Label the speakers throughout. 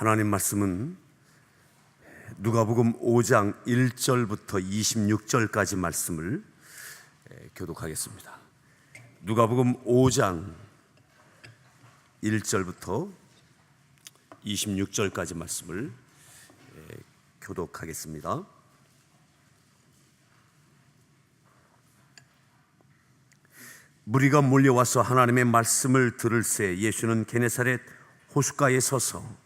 Speaker 1: 하나님 말씀은 누가복음 5장 1절부터 26절까지 말씀을 교독하겠습니다. 누가복음 5장 1절부터 26절까지 말씀을 교독하겠습니다. 무리가 몰려와서 하나님의 말씀을 들을새 예수는 게네사렛 호숫가에 서서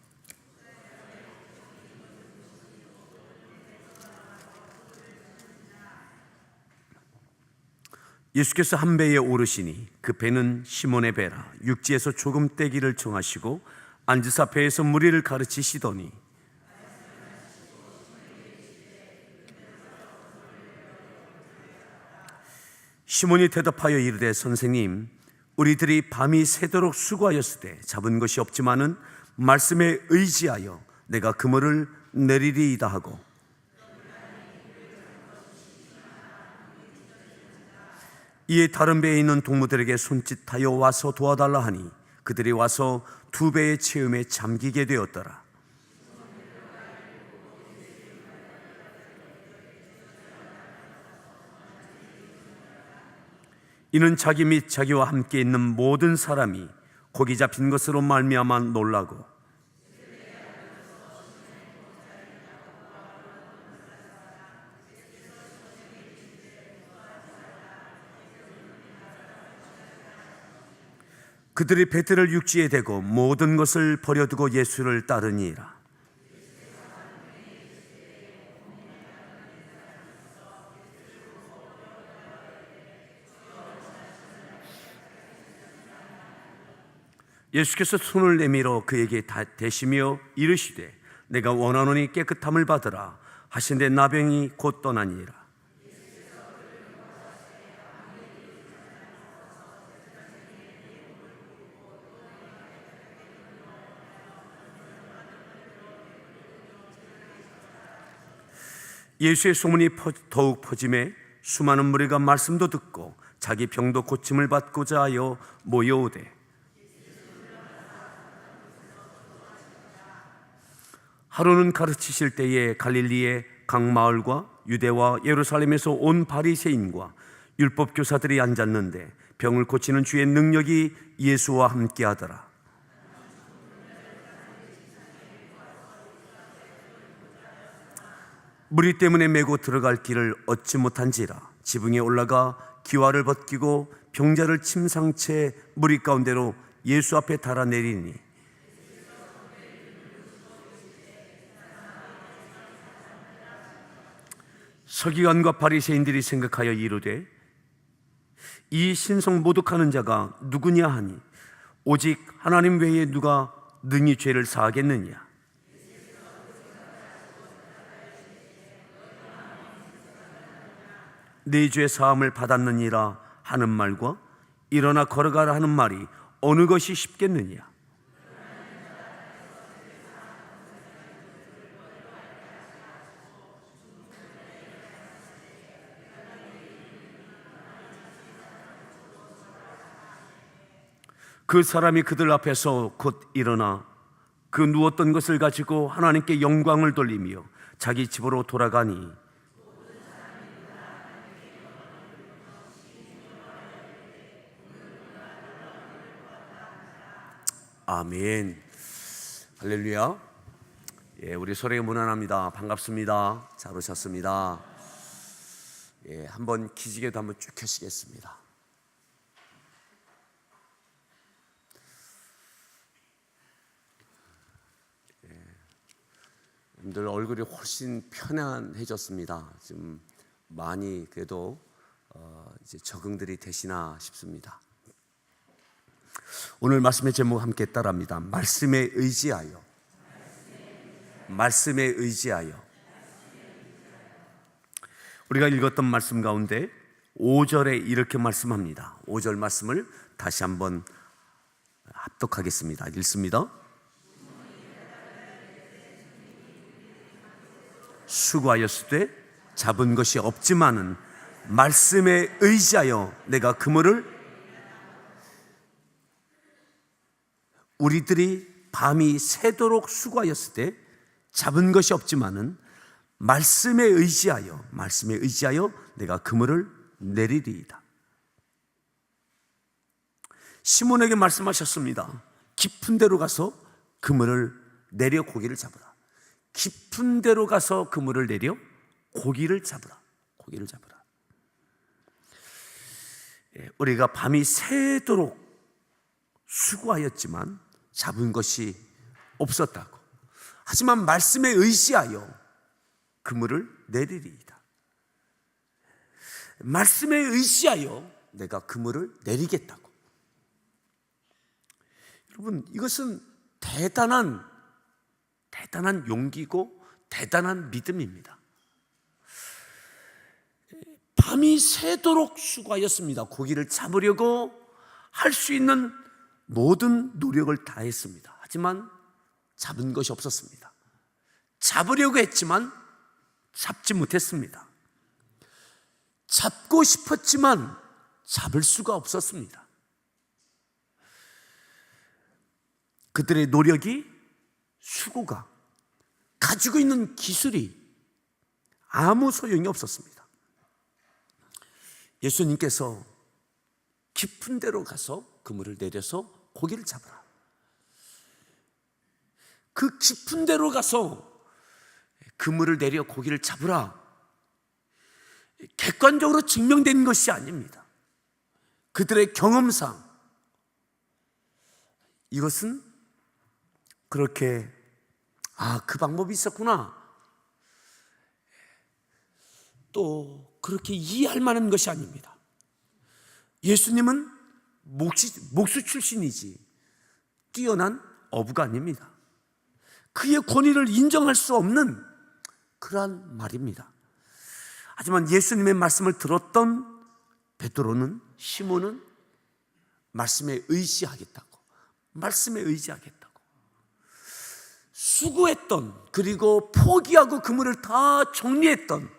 Speaker 1: 예수께서 한 배에 오르시니 그 배는 시몬의 배라. 육지에서 조금 떼기를 청하시고 앉으사 배에서 무리를 가르치시더니 시몬이 대답하여 이르되 선생님, 우리들이 밤이 새도록 수고하였으되 잡은 것이 없지만은 말씀에 의지하여 내가 그물을 내리리이다 하고, 이에 다른 배에 있는 동무들에게 손짓하여 와서 도와달라 하니 그들이 와서 두 배의 체험에 잠기게 되었더라. 이는 자기 및 자기와 함께 있는 모든 사람이 고기 잡힌 것으로 말미암아 놀라고, 그들이 배틀을 육지에 대고 모든 것을 버려두고 예수를 따르니라. 예수께서 손을 내밀어 그에게 대시며 이르시되 내가 원하노니 깨끗함을 받으라 하신데 나병이 곧 떠나니라. 예수의 소문이 더욱 퍼짐에 수많은 무리가 말씀도 듣고 자기 병도 고침을 받고자 하여 모여오되, 하루는 가르치실 때에 갈릴리의 각 마을과 유대와 예루살렘에서 온 바리새인과 율법 교사들이 앉았는데 병을 고치는 주의 능력이 예수와 함께하더라. 무리 때문에 메고 들어갈 길을 얻지 못한지라 지붕에 올라가 기와를 벗기고 병자를 침상채 무리 가운데로 예수 앞에 달아내리니, 서기관과 바리새인들이 생각하여 이르되 이 신성 모독하는 자가 누구냐 하니 오직 하나님 외에 누가 능히 죄를 사하겠느냐. 네 죄 사함을 받았느니라 하는 말과 일어나 걸어가라 하는 말이 어느 것이 쉽겠느냐. 그 사람이 그들 앞에서 곧 일어나 그 누웠던 것을 가지고 하나님께 영광을 돌리며 자기 집으로 돌아가니, 아멘. 할렐루야. 우리 소리가 무난합니다. 반갑습니다. 잘 오셨습니다. 한번 기지개도 한번 쭉 켜시겠습니다. 여러분들 얼굴이 훨씬 편안해졌습니다. 좀 많이 그래도 이제 적응들이 되시나 싶습니다. 오늘 말씀의 제목 함께 따라합니다. 말씀에 의지하여. 말씀에 의지하여. 우리가 읽었던 말씀 가운데 5절에 이렇게 말씀합니다. 5절 말씀을 다시 한번 합독하겠습니다. 읽습니다. 수고하였으되 잡은 것이 없지만은 말씀에 의지하여 내가 그물을, 우리들이 밤이 새도록 수고하였을 때 잡은 것이 없지만은 말씀에 의지하여 내가 그물을 내리리이다. 시몬에게 말씀하셨습니다. 깊은 데로 가서 그물을 내려 고기를 잡으라. 깊은 데로 가서 그물을 내려 고기를 잡으라. 우리가 밤이 새도록 수고하였지만 잡은 것이 없었다고. 하지만 말씀에 의지하여 그물을 내리리이다. 말씀에 의지하여 내가 그물을 내리겠다고. 여러분, 이것은 대단한 용기고 대단한 믿음입니다. 밤이 새도록 수고하였습니다. 고기를 잡으려고 할 수 있는 모든 노력을 다했습니다. 하지만 잡은 것이 없었습니다. 잡으려고 했지만 잡지 못했습니다. 잡고 싶었지만 잡을 수가 없었습니다. 그들의 노력이, 수고가, 가지고 있는 기술이 아무 소용이 없었습니다. 예수님께서 깊은 데로 가서 그물을 내려서 고기를 잡으라. 그 깊은 데로 가서 그물을 내려 고기를 잡으라. 객관적으로 증명된 것이 아닙니다. 그들의 경험상 이것은 그렇게 그 방법이 있었구나, 또 그렇게 이해할 만한 것이 아닙니다. 예수님은 목수 출신이지 뛰어난 어부가 아닙니다. 그의 권위를 인정할 수 없는 그러한 말입니다. 하지만 예수님의 말씀을 들었던 베드로는, 시몬은 말씀에 의지하겠다고 수고했던, 그리고 포기하고 그물을 다 정리했던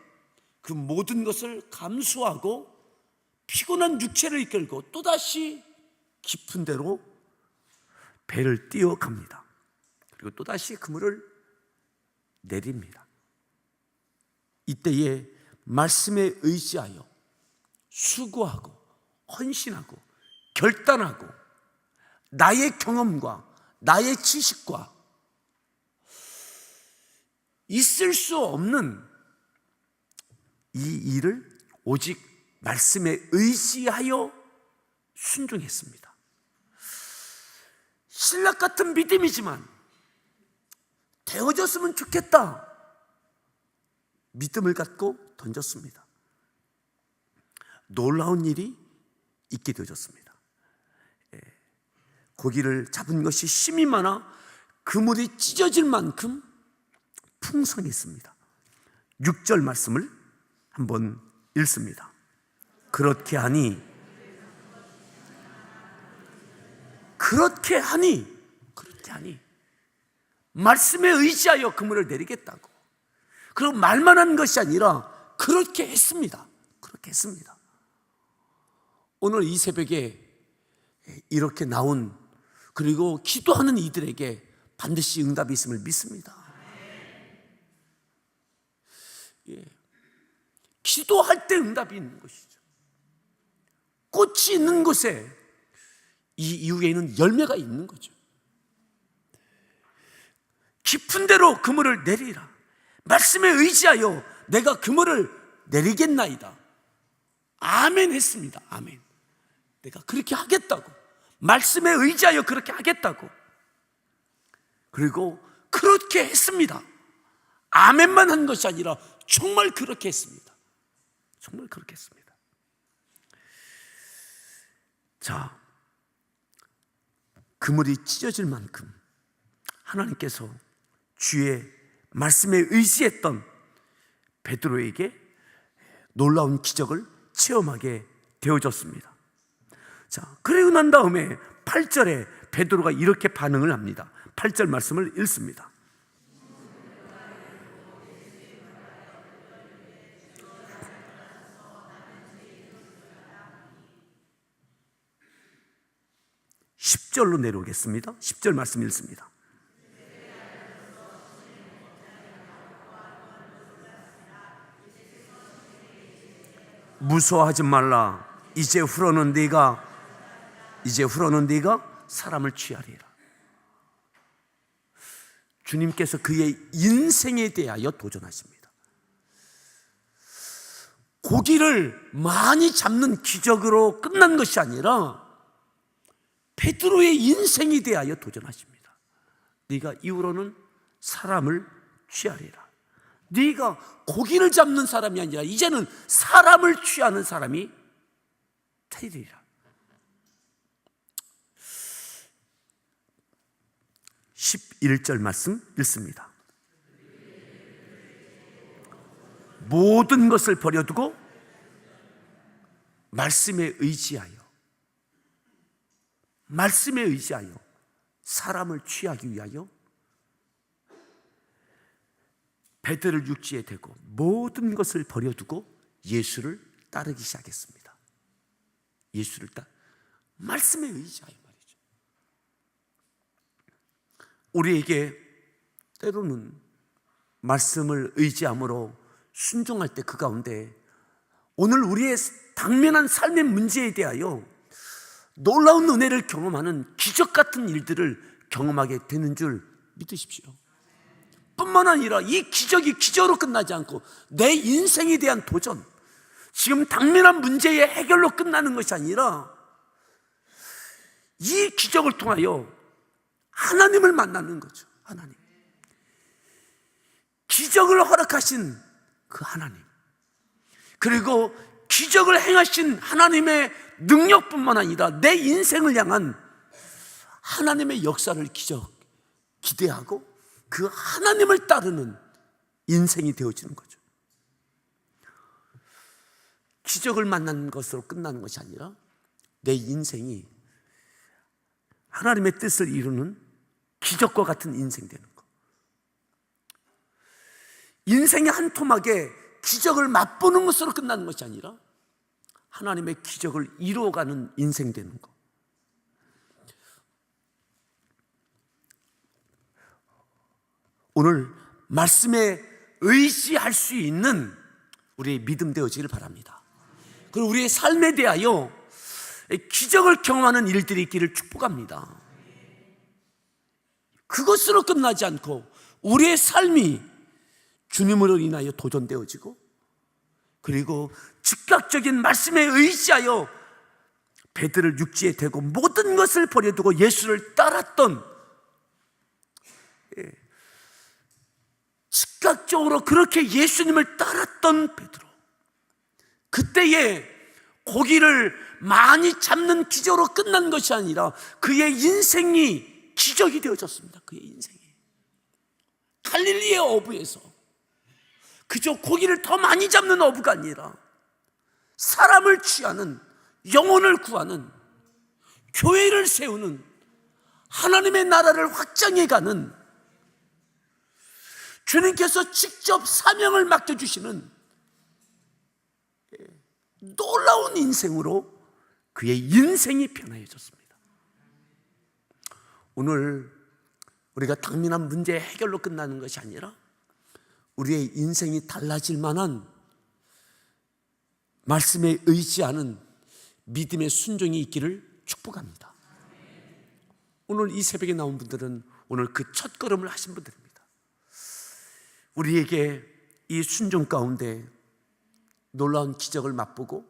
Speaker 1: 그 모든 것을 감수하고 피곤한 육체를 이끌고 또다시 깊은 데로 배를 띄어갑니다. 그리고 또다시 그물을 내립니다. 이때에 말씀에 의지하여 수고하고 헌신하고 결단하고 나의 경험과 나의 지식과 있을 수 없는 이 일을 오직 말씀에 의지하여 순종했습니다. 신락 같은 믿음이지만 되어졌으면 좋겠다 믿음을 갖고 던졌습니다. 놀라운 일이 있게 되어졌습니다. 고기를 잡은 것이 힘이 많아 그물이 찢어질 만큼 풍성했습니다. 6절 말씀을 한번 읽습니다. 그렇게 하니 말씀에 의지하여 그물을 내리겠다고. 그리고 말만 한 것이 아니라 그렇게 했습니다. 오늘 이 새벽에 이렇게 나온, 그리고 기도하는 이들에게 반드시 응답이 있음을 믿습니다. 기도할 때 응답이 있는 것이죠. 꽃이 있는 곳에 이 이후에는 열매가 있는 거죠. 깊은 데로 그물을 내리라. 말씀에 의지하여 내가 그물을 내리겠나이다. 아멘 했습니다. 아멘. 내가 그렇게 하겠다고, 말씀에 의지하여 그렇게 하겠다고. 그리고 그렇게 했습니다. 아멘만 한 것이 아니라 정말 그렇게 했습니다. 자, 그물이 찢어질 만큼 하나님께서 주의 말씀에 의지했던 베드로에게 놀라운 기적을 체험하게 되어졌습니다. 자, 그리고 난 다음에 8절에 베드로가 이렇게 반응을 합니다. 8절 말씀을 읽습니다. (10절로) 내려오겠습니다. 10절 말씀 읽습니다. 무서워하지 말라. 이제 후로는 네가 사람을 취하리라. 주님께서 그의 인생에 대하여 도전하십니다. 고기를 많이 잡는 기적으로 끝난 것이 아니라 베드로의 인생에 대하여 도전하십니다. 네가 이후로는 사람을 취하리라. 네가 고기를 잡는 사람이 아니라 이제는 사람을 취하는 사람이 되리라. 11절 말씀 읽습니다. 모든 것을 버려두고 말씀에 의지하여 사람을 취하기 위하여 베드로를 육지에 대고 모든 것을 버려두고 예수를 따르기 시작했습니다. 말씀에 의지하여 말이죠. 우리에게 때로는 말씀을 의지함으로 순종할 때 그 가운데 오늘 우리의 당면한 삶의 문제에 대하여 놀라운 은혜를 경험하는 기적 같은 일들을 경험하게 되는 줄 믿으십시오. 뿐만 아니라 이 기적이 기적으로 끝나지 않고 내 인생에 대한 도전, 지금 당면한 문제의 해결로 끝나는 것이 아니라 이 기적을 통하여 하나님을 만나는 거죠. 하나님, 기적을 허락하신 그 하나님, 그리고 기적을 행하신 하나님의 능력뿐만 아니라 내 인생을 향한 하나님의 역사를 기대하고 그 하나님을 따르는 인생이 되어지는 거죠. 기적을 만난 것으로 끝나는 것이 아니라 내 인생이 하나님의 뜻을 이루는 기적과 같은 인생 되는 것. 인생의 한 토막에 기적을 맛보는 것으로 끝나는 것이 아니라 하나님의 기적을 이루어가는 인생 되는 것. 오늘 말씀에 의지할 수 있는 우리의 믿음 되어지기를 바랍니다. 그리고 우리의 삶에 대하여 기적을 경험하는 일들이 있기를 축복합니다. 그것으로 끝나지 않고 우리의 삶이 주님으로 인하여 도전되어지고, 그리고 즉각적인 말씀에 의지하여 베드로를 육지에 대고 모든 것을 버려두고 예수를 따랐던, 즉각적으로 그렇게 예수님을 따랐던 베드로, 그때에 고기를 많이 잡는 기적으로 끝난 것이 아니라 그의 인생이 기적이 되어졌습니다. 그의 인생이 갈릴리의 어부에서 그저 고기를 더 많이 잡는 어부가 아니라 사람을 취하는, 영혼을 구하는, 교회를 세우는, 하나님의 나라를 확장해가는, 주님께서 직접 사명을 맡겨주시는 놀라운 인생으로 그의 인생이 변화해졌습니다. 오늘 우리가 당면한 문제의 해결로 끝나는 것이 아니라 우리의 인생이 달라질 만한 말씀에 의지하는 믿음의 순종이 있기를 축복합니다. 오늘 이 새벽에 나온 분들은 오늘 그 첫걸음을 하신 분들입니다. 우리에게 이 순종 가운데 놀라운 기적을 맛보고,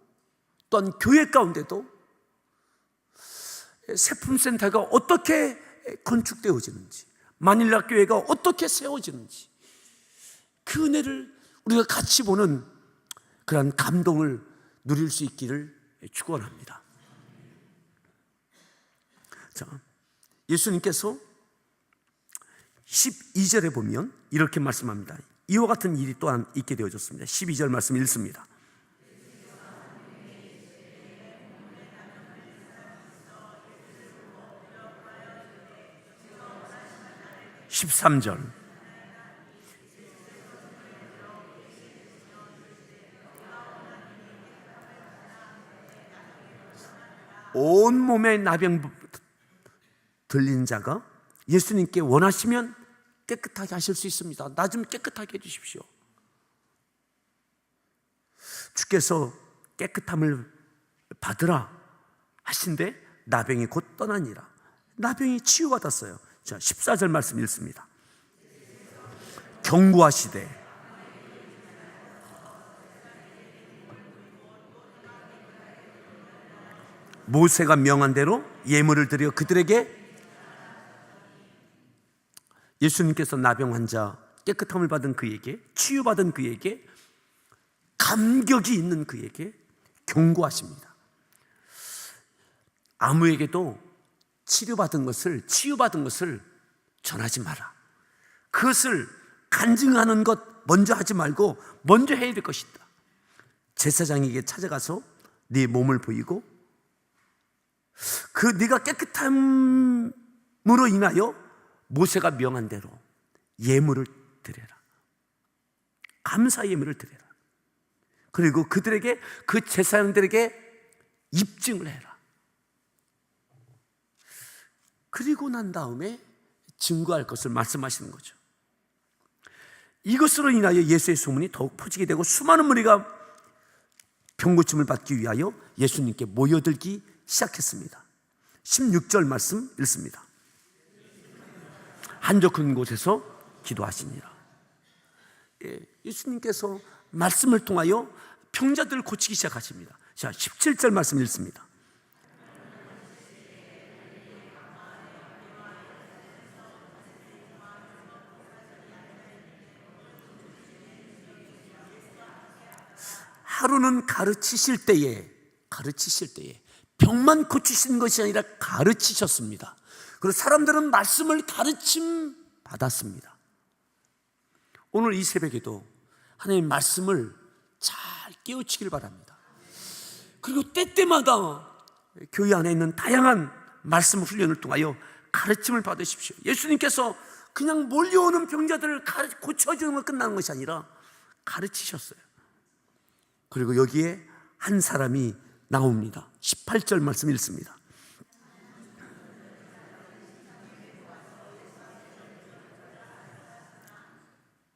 Speaker 1: 또한 교회 가운데도 세품센터가 어떻게 건축되어지는지, 마닐라 교회가 어떻게 세워지는지, 그 은혜를 우리가 같이 보는 그런 감동을 누릴 수 있기를 축원합니다. 자, 예수님께서 12절에 보면 이렇게 말씀합니다. 이와 같은 일이 또한 있게 되어졌습니다. 12절 말씀 읽습니다. 13절, 온몸에 나병 들린 자가 예수님께 원하시면 깨끗하게 하실 수 있습니다. 나 좀 깨끗하게 해주십시오. 주께서 깨끗함을 받으라 하신데 나병이 곧 떠나니라. 나병이 치유받았어요. 자, 14절 말씀 읽습니다. 경고하시되 모세가 명한 대로 예물을 드려 그들에게, 예수님께서 나병 환자 깨끗함을 받은 그에게, 치유받은 그에게, 감격이 있는 그에게 경고하십니다. 아무에게도 치유받은 것을 전하지 마라. 그것을 간증하는 것 먼저 하지 말고 먼저 해야 될 것이다. 제사장에게 찾아가서 네 몸을 보이고 그 네가 깨끗함으로 인하여 모세가 명한 대로 예물을 드려라. 감사 예물을 드려라. 그리고 그들에게, 그 제사장들에게 입증을 해라. 그리고 난 다음에 증거할 것을 말씀하시는 거죠. 이것으로 인하여 예수의 소문이 더욱 퍼지게 되고 수많은 무리가 병고침을 받기 위하여 예수님께 모여들기 시작했습니다. 16절 말씀 읽습니다. 한적한 곳에서 기도하시니라. 예수님께서 말씀을 통하여 병자들을 고치기 시작하십니다. 자, 17절 말씀 읽습니다. 하루는 가르치실 때에 병만 고치시는 것이 아니라 가르치셨습니다. 그리고 사람들은 말씀을 가르침 받았습니다. 오늘 이 새벽에도 하나님의 말씀을 잘 깨우치길 바랍니다. 그리고 때때마다 교회 안에 있는 다양한 말씀 훈련을 통하여 가르침을 받으십시오. 예수님께서 그냥 몰려오는 병자들을 고쳐주는 것 끝나는 것이 아니라 가르치셨어요. 그리고 여기에 한 사람이 나옵니다. 18절 말씀 읽습니다.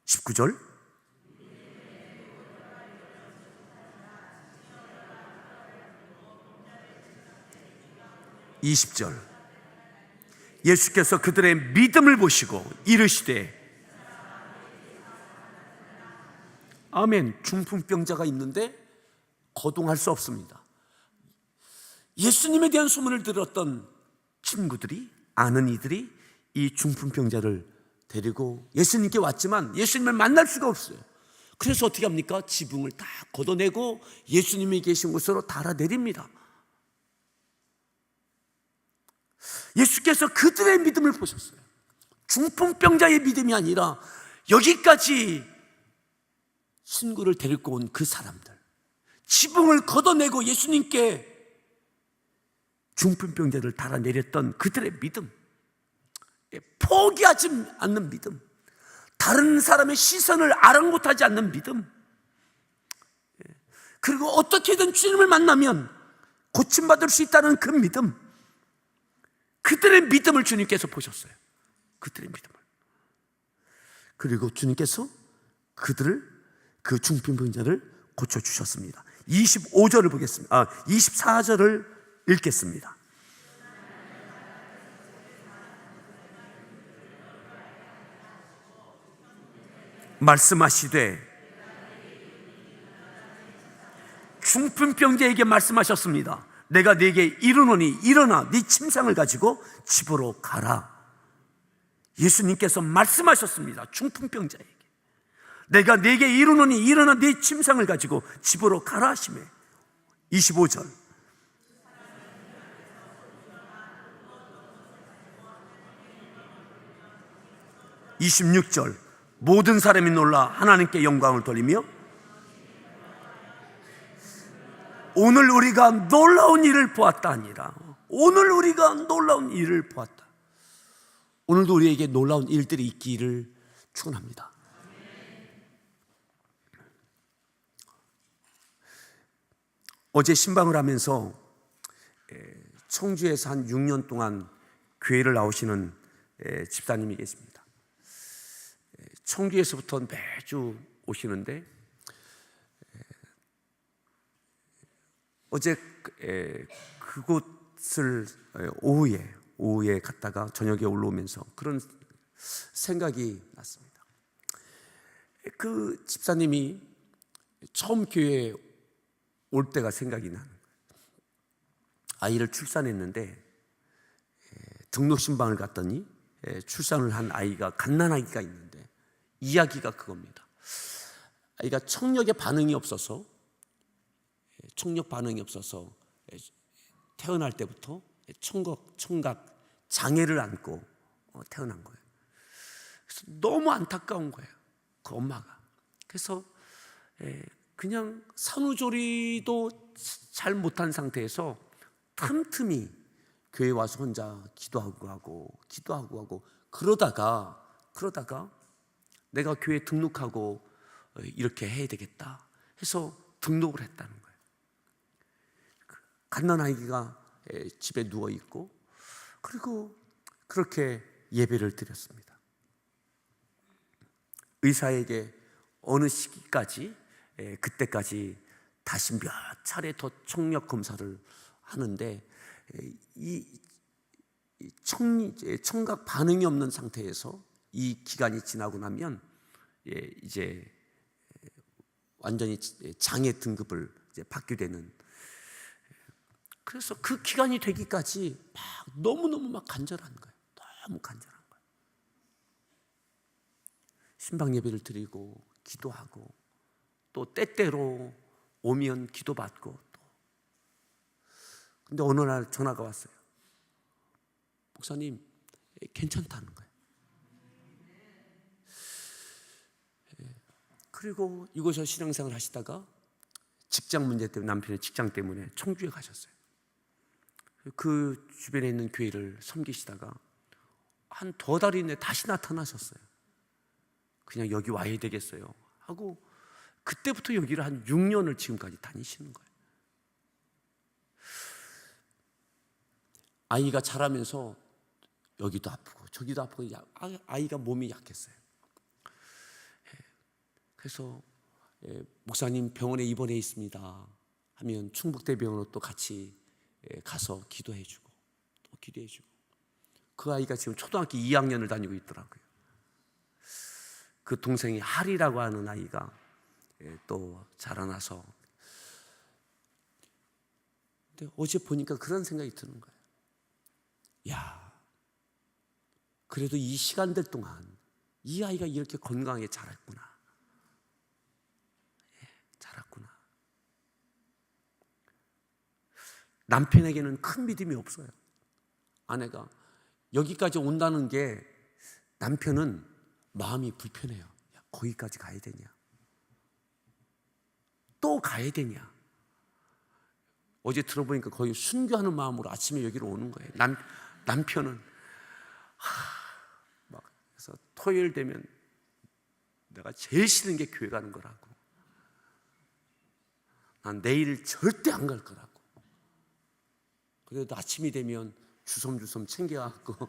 Speaker 1: (19절) (20절) 예수께서 그들의 믿음을 보시고 이르시되, 아멘. 중풍병자가 있는데 거동할 수 없습니다. 예수님에 대한 소문을 들었던 친구들이, 아는 이들이 이 중풍병자를 데리고 예수님께 왔지만 예수님을 만날 수가 없어요. 그래서 어떻게 합니까? 지붕을 다 걷어내고 예수님이 계신 곳으로 달아내립니다. 예수께서 그들의 믿음을 보셨어요. 중풍병자의 믿음이 아니라 여기까지 친구를 데리고 온 그 사람들, 지붕을 걷어내고 예수님께 중풍병자를 달아내렸던 그들의 믿음, 포기하지 않는 믿음, 다른 사람의 시선을 아랑곳하지 않는 믿음, 그리고 어떻게든 주님을 만나면 고침받을 수 있다는 그 믿음, 그들의 믿음을 주님께서 보셨어요. 그들의 믿음을. 그리고 주님께서 그 중풍병자를 고쳐주셨습니다. 25절을 보겠습니다. 24절을 읽겠습니다. 말씀하시되, 중풍병자에게 말씀하셨습니다. 내가 네게 이르노니 일어나 네 침상을 가지고 집으로 가라. 예수님께서 말씀하셨습니다. 중풍병자에게 내가 네게 이르노니 일어나 네 침상을 가지고 집으로 가라 하시매. 25절 (26절) 모든 사람이 놀라 하나님께 영광을 돌리며, 오늘 우리가 놀라운 일을 보았다 하니라. 오늘 우리가 놀라운 일을 보았다. 오늘도 우리에게 놀라운 일들이 있기를 축원합니다. 어제 신방을 하면서 청주에서 한 6년 동안 교회를 나오시는 집사님이 계십니다. 청주에서부터 매주 오시는데 어제 그곳을 오후에 갔다가 저녁에 올라오면서 그런 생각이 났습니다. 그 집사님이 처음 교회에 올 때가 생각이 나는 거예요. 아이를 출산했는데 등록 신방을 갔더니 출산을 한 아이가, 갓난아기가 있는데 이야기가 그겁니다. 아이가 청력 반응이 없어서 태어날 때부터 청각 장애를 안고 태어난 거예요. 그래서 너무 안타까운 거예요, 그 엄마가. 그래서 그냥 산후조리도 잘 못한 상태에서 틈틈이 교회 와서 혼자 기도하고 하고 그러다가 내가 교회 등록하고 이렇게 해야 되겠다 해서 등록을 했다는 거예요. 갓난아기가 집에 누워있고, 그리고 그렇게 예배를 드렸습니다. 의사에게 어느 시기까지, 그때까지 다시 몇 차례 더 청력 검사를 하는데 이 청각 반응이 없는 상태에서 이 기간이 지나고 나면 이제 완전히 장애 등급을 이제 받게 되는. 그래서 그 기간이 되기까지 막 너무너무 간절한 거예요. 너무 간절한 거예요. 신방 예배를 드리고 기도하고 또 때때로 오면 기도받고 또. 근데 어느 날 전화가 왔어요. 목사님, 괜찮다는 거예요. 그리고 이곳에서 신앙생활 하시다가 직장 문제 때문에, 남편의 직장 때문에 청주에 가셨어요. 그 주변에 있는 교회를 섬기시다가 한 2달 이내에 다시 나타나셨어요. 그냥 여기 와야 되겠어요 하고 그때부터 여기를 한 6년을 지금까지 다니시는 거예요. 아이가 자라면서 여기도 아프고 저기도 아프고 아이가 몸이 약했어요. 그래서 목사님 병원에 입원해 있습니다 하면 충북대병원으로 또 같이 가서 기도해주고 또 기도해주고. 그 아이가 지금 초등학교 2학년을 다니고 있더라고요. 그 동생이 할이라고 하는 아이가 또 자라나서. 근데 어제 보니까 그런 생각이 드는 거예요. 야, 그래도 이 시간들 동안 이 아이가 이렇게 건강하게 자랐구나. 자랐구나. 남편에게는 큰 믿음이 없어요. 아내가 여기까지 온다는 게 남편은 마음이 불편해요. 야, 거기까지 가야 되냐? 또 가야 되냐? 어제 들어보니까 거의 순교하는 마음으로 아침에 여기로 오는 거예요. 남편은 막 그래서 토요일 되면 내가 제일 싫은 게 교회 가는 거라고. 난 내일 절대 안 갈 거라고. 그래도 아침이 되면 주섬주섬 챙겨갖고.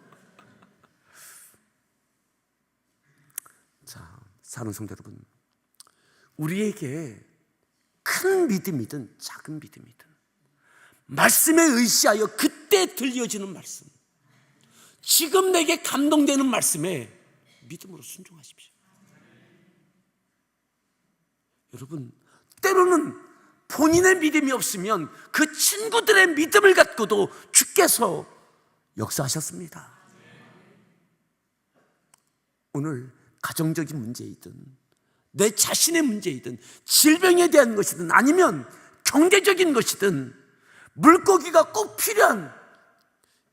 Speaker 1: 자, 사는 성도 여러분, 우리에게 큰 믿음이든 작은 믿음이든 말씀에 의지하여 그때 들려지는 말씀, 지금 내게 감동되는 말씀에 믿음으로 순종하십시오. 여러분, 때로는 본인의 믿음이 없으면 그 친구들의 믿음을 갖고도 주께서 역사하셨습니다. 오늘 가정적인 문제이든 내 자신의 문제이든 질병에 대한 것이든 아니면 경제적인 것이든 물고기가 꼭 필요한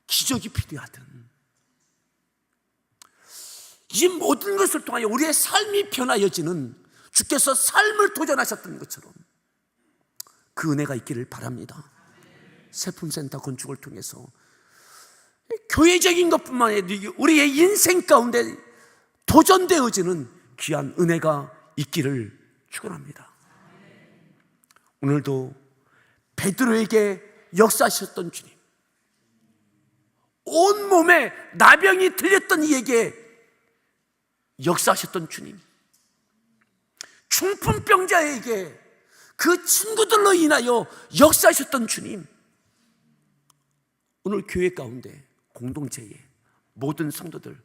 Speaker 1: 기적이 필요하든 이 모든 것을 통하여 우리의 삶이 변화여지는 주께서 삶을 도전하셨던 것처럼 그 은혜가 있기를 바랍니다. 세품센터 건축을 통해서 교회적인 것뿐만 아니라 우리의 인생 가운데 도전되어지는 귀한 은혜가 있기를 축원합니다. 오늘도 베드로에게 역사하셨던 주님, 온몸에 나병이 들렸던 이에게 역사하셨던 주님, 중풍병자에게 그 친구들로 인하여 역사하셨던 주님, 오늘 교회 가운데 공동체에 모든 성도들,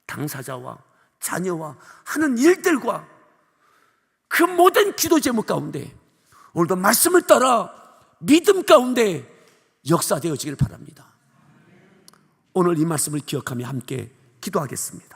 Speaker 1: 당사자와 자녀와 하는 일들과 그 모든 기도 제목 가운데 오늘도 말씀을 따라 믿음 가운데 역사되어지길 바랍니다. 오늘 이 말씀을 기억하며 함께 기도하겠습니다.